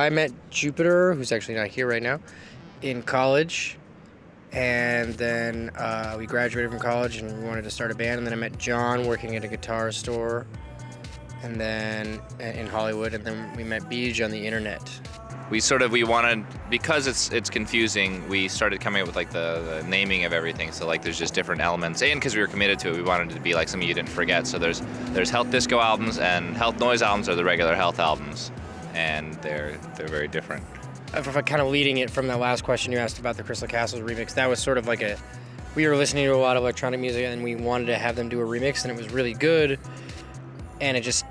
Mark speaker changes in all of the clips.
Speaker 1: I met Jupiter, who's actually not here right now, in college. And then we graduated from college and we wanted to start a band. And then I met John working at a guitar store and then in Hollywood. And then we met Beej on the internet.
Speaker 2: We wanted, because it's confusing, we started coming up with like the naming of everything. So like there's just different elements, and because we were committed to it, we wanted it to be like something you didn't forget. So there's health disco albums, and health noise albums are the regular health albums, and they're very different.
Speaker 1: Kind of leading it from that last question you asked about the Crystal Castles remix, that was sort of like we were listening to a lot of electronic music and we wanted to have them do a remix, and it was really good, and it just,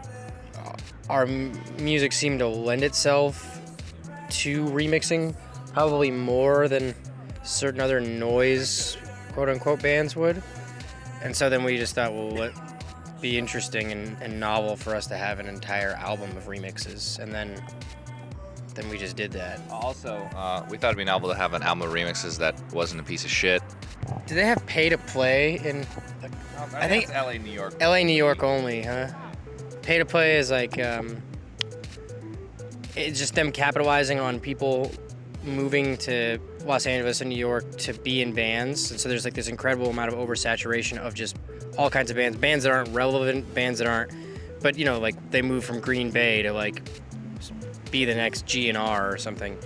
Speaker 1: our music seemed to lend itself to remixing probably more than certain other noise quote-unquote bands would. And so then we just thought, well, it'd be interesting and novel for us to have an entire album of remixes, and then we just did that.
Speaker 2: Also, we thought it'd be novel to have an album of remixes that wasn't a piece of shit.
Speaker 1: Do they have pay to play in?
Speaker 2: I think it's LA, New York.
Speaker 1: LA, New York only, huh? Pay to play is like it's just them capitalizing on people moving to Los Angeles and New York to be in bands. And so there's like this incredible amount of oversaturation of just all kinds of bands that aren't relevant, bands that aren't, but you know, like they move from Green Bay to like be the next GNR or something.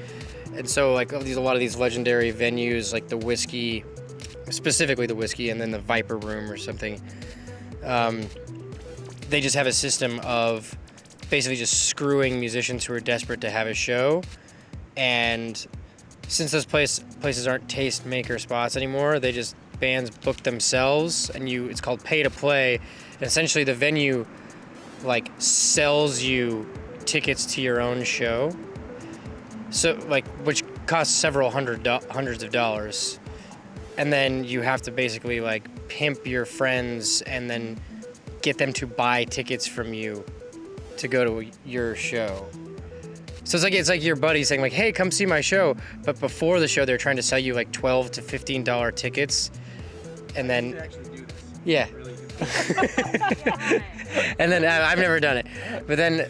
Speaker 1: And so like a lot of these legendary venues like the Whiskey, specifically the Whiskey, and then the Viper Room or something, they just have a system of basically just screwing musicians who are desperate to have a show. And since those places aren't tastemaker spots anymore, bands book themselves, and it's called pay to play. And essentially the venue like sells you tickets to your own show, so like, which costs several hundreds of dollars, and then you have to basically like pimp your friends and then get them to buy tickets from you to go to your show. So it's like your buddy saying like, hey, come see my show, but before the show they're trying to sell you like $12 to $15 tickets, and then
Speaker 3: actually do this.
Speaker 1: Yeah.
Speaker 3: Really do.
Speaker 1: And then I've never done it, but then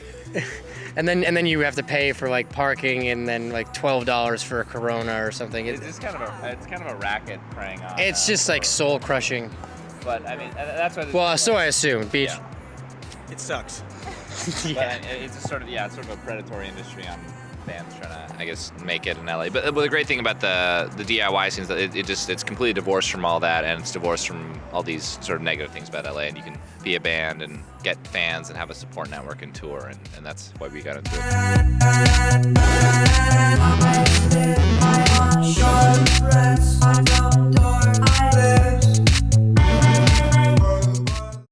Speaker 1: and then you have to pay for like parking, and then like $12 for a Corona or something.
Speaker 2: It's kind of a racket preying on.
Speaker 1: It's just like soul crushing.
Speaker 2: But I mean, that's why.
Speaker 1: Well, so I assume. Beej.
Speaker 2: Yeah.
Speaker 3: It sucks.
Speaker 2: Yeah. But it's a sort of a predatory industry on bands trying to, I guess, make it in LA. But the great thing about the DIY scene is that it's completely divorced from all that, and it's divorced from all these sort of negative things about LA. And you can be a band and get fans and have a support network and tour, and that's why we got into it.